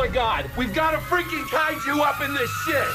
my god, we've got a freaking kaiju up in this shit!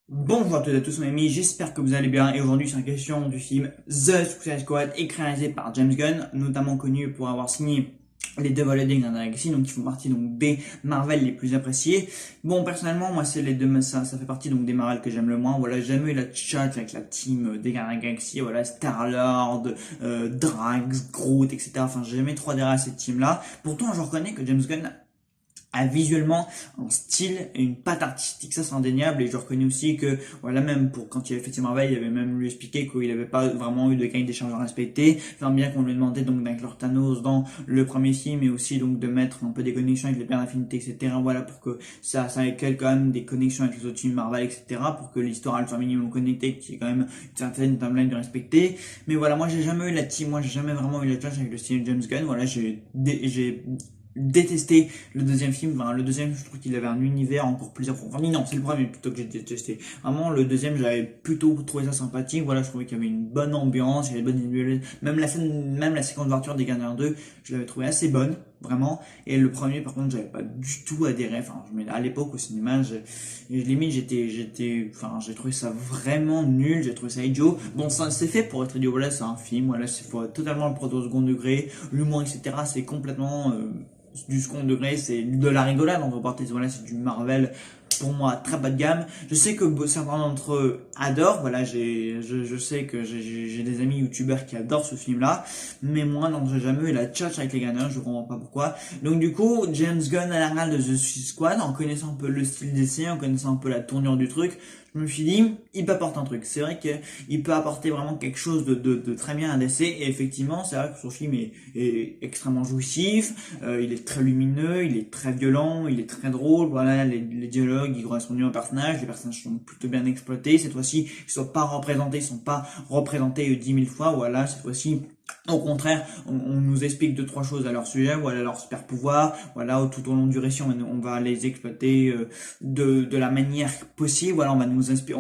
Bonjour à toutes et à tous mes amis, j'espère que vous allez bien et aujourd'hui c'est une question du film The Suicide Squad écrit et réalisé par James Gunn, notamment connu pour avoir signé les deux volets des Gardiens de la Galaxie, donc qui font partie donc des Marvel les plus appréciés. Bon, personnellement, moi c'est les deux, ça fait partie donc des Marvel que j'aime le moins. Voilà, j'ai jamais eu la chat avec la team des Gardiens de la Galaxie, voilà, Star-Lord, Drax, Groot, etc. Enfin, j'ai jamais trop adhéré à cette team là. Pourtant, je reconnais que James Gunn a visuellement un style et une patte artistique, ça c'est indéniable, et je reconnais aussi que voilà, même pour quand il avait fait ses Marvel, il avait même lui expliqué qu'il n'avait pas vraiment eu de cahier des charges à respecter, enfin bien qu'on lui demandait donc d'inclure Thanos dans le premier film et aussi donc de mettre un peu des connexions avec les Pères d'Infinité, etc. Voilà, pour que ça ait quand même des connexions avec les autres films Marvel, etc. pour que l'histoire elle soit minimum connectée, qu'il y ait quand même une certaine timeline de respecter. Mais voilà, moi j'ai jamais eu la team, moi j'ai jamais vraiment eu la clash avec le style de James Gunn. Voilà, j'ai détesté le deuxième film. Enfin, le deuxième, je trouve qu'il avait un univers encore plus approfondi. Non, c'est le premier plutôt que j'ai détesté. Vraiment, le deuxième, j'avais plutôt trouvé ça sympathique. Voilà, je trouvais qu'il y avait une bonne ambiance, il y avait une bonne visuelle. Même la scène, même la séquence d'ouverture des Gardiens 2, je l'avais trouvé assez bonne, vraiment. Et le premier, par contre, j'avais pas du tout adhéré. Enfin, à l'époque, au cinéma, limite, j'ai trouvé ça vraiment nul, j'ai trouvé ça idiot. Bon, ça, c'est fait pour être idiot. Voilà, c'est un film. Voilà, c'est totalement le proto au second degré. L'humour, etc., c'est complètement, du second degré, c'est de la rigolade, on va partir, voilà, c'est du Marvel pour moi très bas de gamme. Je sais que certains d'entre eux adorent, voilà, je sais que j'ai des amis youtubeurs qui adorent ce film là, mais moi non, j'ai jamais eu la tchatch avec les Gunners, je comprends pas pourquoi. Donc du coup, James Gunn à l'arrière de The Suicide Squad, en connaissant un peu le style d'essai, en connaissant un peu la tournure du truc, je me suis dit, il peut apporter un truc. C'est vrai qu'il peut apporter vraiment quelque chose de très bien à DC. Et effectivement, c'est vrai que son film est extrêmement jouissif. Il est très lumineux, il est très violent, il est très drôle. Voilà, les dialogues, ils correspondent bien aux personnages. Les personnages sont plutôt bien exploités. Cette fois-ci, ils sont pas représentés 10 000 fois. Voilà, cette fois-ci, au contraire, on nous explique 2-3 choses à leur sujet, voilà leur super pouvoir, voilà, tout au long du récit, on va les exploiter de la manière possible, voilà, on va nous expliquer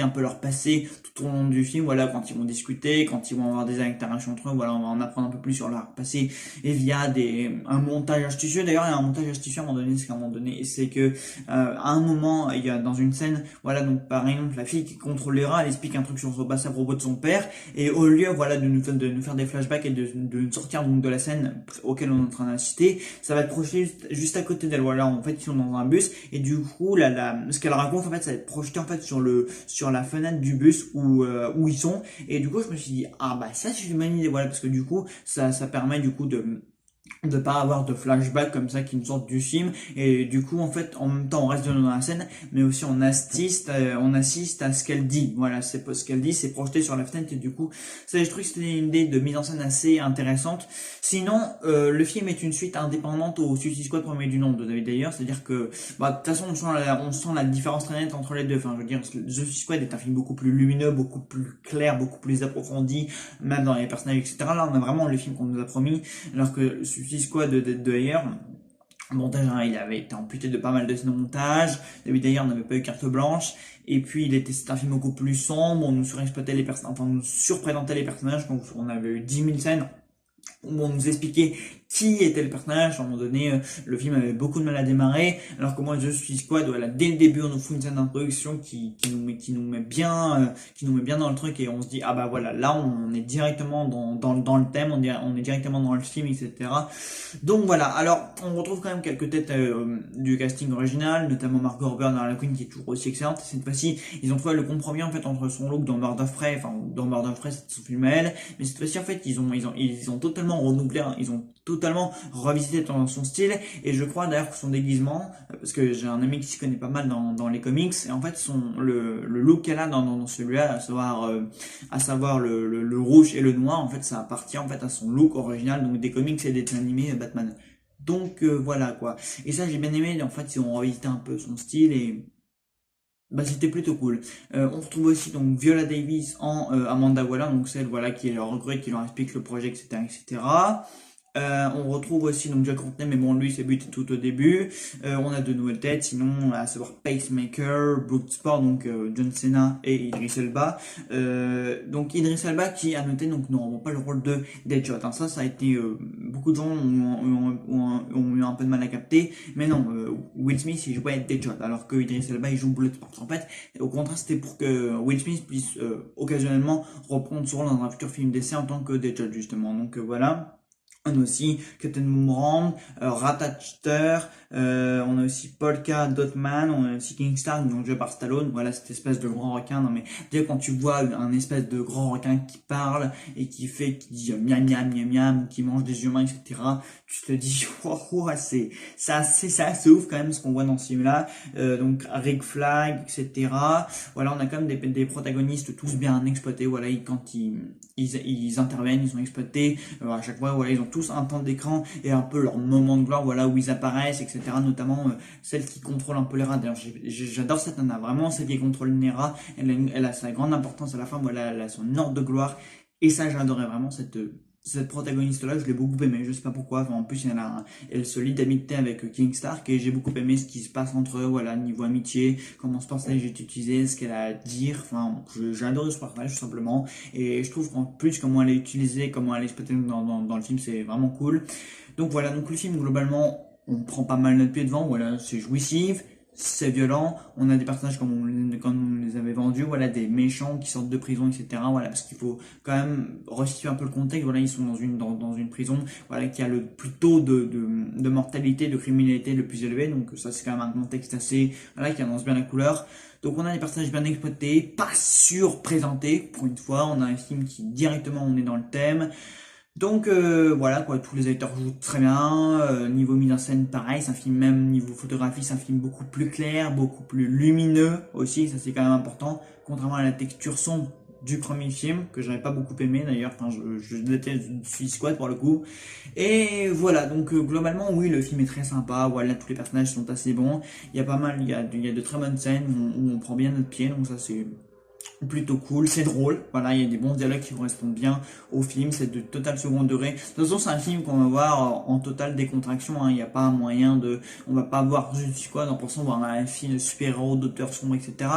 un peu leur passé tout au long du film, voilà, quand ils vont discuter, quand ils vont avoir des interactions entre eux, voilà, on va en apprendre un peu plus sur leur passé, et via un montage astucieux. D'ailleurs, il y a un montage astucieux à un moment donné, c'est que à un moment, il y a dans une scène, voilà, donc par exemple, la fille qui contrôle les rats, elle explique un truc sur son passé à propos de son père, et au lieu, voilà, de nous faire des flashbacks et de nous sortir donc de la scène auquel on est en train d'assister, ça va être projeté juste à côté d'elle. Voilà, en fait, ils sont dans un bus, et du coup, ce qu'elle raconte, en fait, ça va être projeté, en fait, sur la fenêtre du bus où ils sont, et du coup, je me suis dit, ah, bah, ça, c'est une bonne idée, voilà, parce que du coup, ça permet, du coup, de pas avoir de flashback comme ça qui nous sortent du film, et du coup en fait en même temps on reste dans la scène mais aussi on assiste à ce qu'elle dit. Voilà, c'est pas ce qu'elle dit, c'est projeté sur la fenêtre, et du coup ça, je trouve que c'était une idée de mise en scène assez intéressante. Sinon le film est une suite indépendante au Suicide Squad premier du nom de David Ayer, c'est à dire que bah, de toute façon on sent la différence très nette entre les deux. Enfin, je veux dire, The Suicide Squad est un film beaucoup plus lumineux, beaucoup plus clair, beaucoup plus approfondi, même dans les personnages, etc. Là on a vraiment le film qu'on nous a promis, alors que Suicide Squad de Ayer, le montage, hein, il avait été amputé de pas mal de scènes de montage. David Ayer n'avait pas eu carte blanche. Et puis, c'était un film beaucoup plus sombre. On nous surexploitait les personnages, enfin, on nous surprésentait les personnages. Donc, on avait eu 10 000 scènes où on nous expliquait qui était le personnage. À un moment donné, le film avait beaucoup de mal à démarrer, alors que moi, The Suicide Squad, voilà, dès le début, on nous fout une scène d'introduction qui nous met bien dans le truc, et on se dit, ah bah voilà, là, on est directement dans le thème, on est directement dans le film, etc. Donc voilà. Alors, on retrouve quand même quelques têtes du casting original, notamment Margot Robbie dans la Queen, qui est toujours aussi excellente. Cette fois-ci, ils ont trouvé le compromis, en fait, entre son look dans Birds of Prey, enfin, dans Birds of Prey, c'est son film à elle, mais cette fois-ci, en fait, ils ont totalement renouvelé, hein, ils ont totalement revisité son style, et je crois d'ailleurs que son déguisement, parce que j'ai un ami qui s'y connaît pas mal dans les comics, et en fait le look qu'elle a dans celui-là, à savoir le rouge et le noir, en fait ça appartient en fait à son look original, donc des comics et des dessins animés Batman. Donc voilà quoi. Et ça j'ai bien aimé, en fait ils ont revisité un peu son style, et bah c'était plutôt cool. On retrouve aussi donc Viola Davis en Amanda Waller, donc celle voilà qui est leur recrue, qui leur explique le projet, etc., etc. On retrouve aussi donc Jack Courtney, mais bon lui c'est but tout au début. On a de nouvelles têtes, sinon à savoir Pacemaker, Bloodsport, donc John Cena et Idris Elba. Donc Idris Elba qui a noté donc n'aura pas le rôle de Deadshot. Hein. Ça a été beaucoup de gens ont eu un peu de mal à capter, mais non, Will Smith il jouait Deadshot alors que Idris Elba il joue Bloodsport. En fait, au contraire c'était pour que Will Smith puisse occasionnellement reprendre son rôle dans un futur film d'essai en tant que Deadshot justement. Donc voilà. On a aussi Captain Boomerang, Ratchetster, on a aussi Polka Dotman, on a aussi Kingstar, donc joué par Stallone. Voilà cette espèce de grand requin. Non mais déjà quand tu vois un espèce de grand requin qui parle et qui dit miam miam miam miam, qui mange des humains, etc. Tu te dis wow, c'est assez ouf quand même ce qu'on voit dans ce film-là. Donc Rick Flag, etc. Voilà, on a quand même des protagonistes tous bien exploités. Voilà, quand ils interviennent, ils sont exploités. À chaque fois, voilà, ils ont tous un temps d'écran et un peu leur moment de gloire, voilà, où ils apparaissent, etc. Notamment celle qui contrôle un peu les rats. D'ailleurs, j'adore cette nana, vraiment, celle qui contrôle les rats. Elle a sa grande importance à la fin, voilà, elle a son ordre de gloire. Et ça, j'adorais vraiment cette protagoniste-là, je l'ai beaucoup aimée, je sais pas pourquoi. Enfin, en plus, elle se lie d'amitié avec King Stark et j'ai beaucoup aimé ce qui se passe entre eux, voilà, niveau amitié, comment ce personnage est utilisé, ce qu'elle a à dire. Enfin, j'ai adoré ce personnage tout simplement et je trouve qu'en plus comment elle est utilisée, comment elle est exploitée dans le film, c'est vraiment cool. Donc voilà, donc le film globalement, on prend pas mal notre pied devant, voilà, c'est jouissif. C'est violent, on a des personnages comme on les avait vendus, voilà, des méchants qui sortent de prison, etc. Voilà, parce qu'il faut quand même restituer un peu le contexte. Voilà, ils sont dans une prison, voilà, qui a le plus taux de mortalité, de criminalité le plus élevé. Donc ça, c'est quand même un contexte assez, voilà, qui annonce bien la couleur. Donc on a des personnages bien exploités, pas surprésentés pour une fois. On a un film qui directement on est dans le thème. Donc voilà quoi, tous les acteurs jouent très bien, niveau mise en scène pareil, c'est un film même niveau photographie, c'est un film beaucoup plus clair, beaucoup plus lumineux aussi, ça c'est quand même important, contrairement à la texture sombre du premier film, que j'avais pas beaucoup aimé d'ailleurs, enfin je déteste Suicide Squad pour le coup. Et voilà, donc globalement oui le film est très sympa, voilà tous les personnages sont assez bons, il y a pas mal, il y a de très bonnes scènes où on prend bien notre pied, donc ça c'est plutôt cool, c'est drôle, voilà, il y a des bons dialogues qui correspondent bien au film, c'est de total second degré. De toute façon, c'est un film qu'on va voir en totale décontraction, hein. Il n'y a pas un moyen on va pas voir juste quoi, dans on voir un film de super-héros, d'auteur sombre, etc.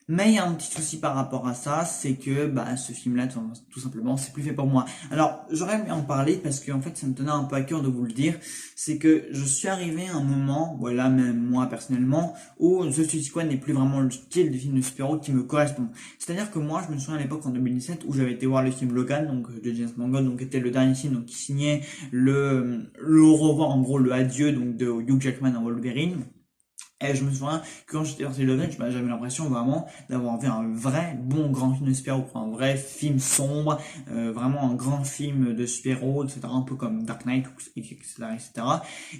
Mais il y a un petit souci par rapport à ça, c'est que ce film-là, tout simplement, c'est plus fait pour moi. Alors, j'aurais aimé en parler parce que en fait, ça me tenait un peu à cœur de vous le dire. C'est que je suis arrivé à un moment, voilà, même moi personnellement, où The Suicide Squad n'est plus vraiment le style de film de super-héros qui me correspond. C'est-à-dire que moi, je me souviens à l'époque en 2017 où j'avais été voir le film Logan, donc de James Mangold, donc qui était le dernier film donc qui signait le au revoir, en gros le adieu donc de Hugh Jackman à Wolverine. Et je me souviens que quand j'étais sorti de Logan, j'avais l'impression vraiment d'avoir vu un vrai bon grand film de super-héros, un vrai film sombre, vraiment un grand film de super-héros, etc. Un peu comme Dark Knight, etc., etc.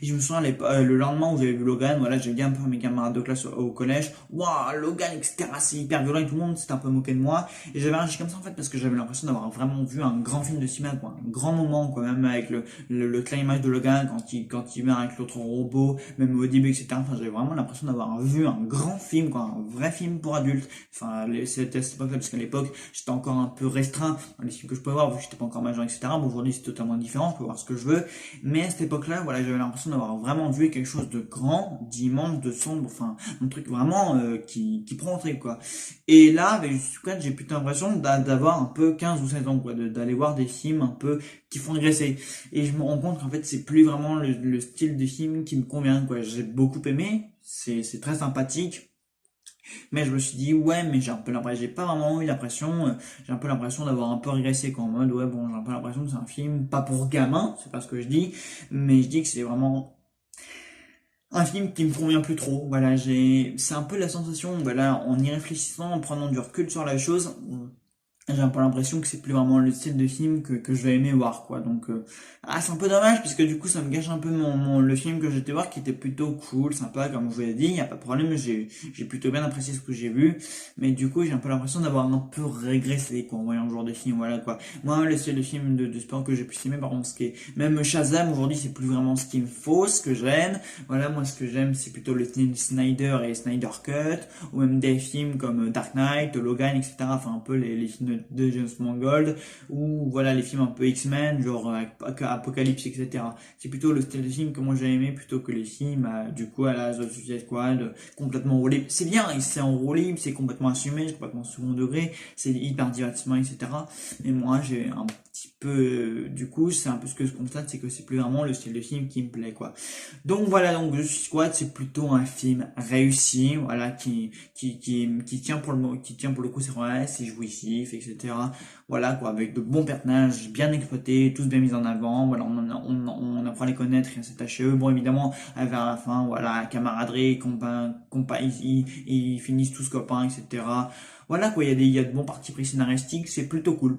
Et je me souviens le lendemain où j'avais vu Logan, voilà, j'ai dit un peu à mes camarades de classe au collège, waouh, Logan, etc. C'est hyper violent et tout le monde s'était un peu moqué de moi. Et j'avais réagi comme ça en fait parce que j'avais l'impression d'avoir vraiment vu un grand film de cinéma, quoi, un grand moment, quoi, même avec le climax de Logan quand il vient avec l'autre robot, même au début, etc. Enfin, j'avais vraiment l'impression d'avoir vu un grand film, quoi, un vrai film pour adultes. Enfin, c'était à cette époque-là, parce qu'à l'époque, j'étais encore un peu restreint dans les films que je pouvais voir, vu que j'étais pas encore majeur, etc. Bon, aujourd'hui, c'est totalement différent, je peux voir ce que je veux. Mais à cette époque-là, voilà, j'avais l'impression d'avoir vraiment vu quelque chose de grand, d'immense, de sombre, enfin, un truc vraiment qui prend au trip, quoi. Et là, avec Suicide, j'ai plutôt l'impression d'avoir un peu 15 ou 16 ans, quoi, d'aller voir des films un peu qui font régresser. Et je me rends compte qu'en fait, c'est plus vraiment le style de film qui me convient, quoi. J'ai beaucoup aimé, c'est très sympathique. Mais je me suis dit, ouais, mais j'ai pas vraiment eu l'impression, j'ai un peu l'impression d'avoir un peu régressé, quoi, en mode, ouais, bon, j'ai un peu l'impression que c'est un film, pas pour gamins, c'est pas ce que je dis, mais je dis que c'est vraiment un film qui me convient plus trop, voilà, c'est un peu la sensation, voilà, en y réfléchissant, en prenant du recul sur la chose, j'ai un peu l'impression que c'est plus vraiment le style de film que je vais aimer voir, quoi. Donc c'est un peu dommage puisque du coup ça me gâche un peu le film que j'étais voir qui était plutôt cool, sympa, comme je vous l'ai dit, il y a pas de problème, j'ai plutôt bien apprécié ce que j'ai vu, mais du coup j'ai un peu l'impression d'avoir un peu régressé, quoi, en voyant ce genre de film, voilà, quoi. Moi le style de film de sport que j'ai pu aimer, par contre, ce qui est même Shazam aujourd'hui, c'est plus vraiment ce qu'il me faut, ce que j'aime. Voilà, moi ce que j'aime c'est plutôt le style Snyder et Snyder Cut, ou même des films comme Dark Knight, Logan, etc. Enfin un peu les films de James Mangold, ou voilà les films un peu X-Men, genre Apocalypse, etc. C'est plutôt le style de film que moi j'ai aimé plutôt que les films, du coup, à la The Suicide Squad, complètement roulé. C'est bien, c'est enroulé, c'est complètement assumé, c'est complètement second degré, c'est hyper divertissement, etc. Mais moi, j'ai un petit peu, du coup, c'est un peu ce que je constate, c'est que c'est plus vraiment le style de film qui me plaît, quoi. Donc voilà, donc The Suicide Squad, c'est plutôt un film réussi, voilà, qui tient qui tient pour le coup, c'est vrai, c'est jouissif, etc. Voilà, quoi, avec de bons personnages bien exploités, tous bien mis en avant, voilà, on apprend à les connaître et à s'attacher à eux. Bon, évidemment, vers la fin, voilà, camaraderie, ils finissent tous copains, etc. Voilà quoi, il y a de bons partis pris scénaristiques, c'est plutôt cool,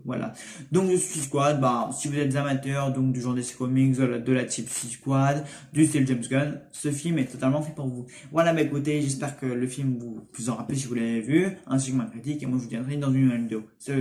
voilà. Donc The Suicide Squad, bah, si vous êtes des amateurs donc du genre des comics, de la type Suicide Squad, du style James Gunn, ce film est totalement fait pour vous. Voilà, bah écoutez, j'espère que le film vous en rappelle si vous l'avez vu, ainsi que ma critique, et moi je vous dirai dans une nouvelle vidéo. Salut.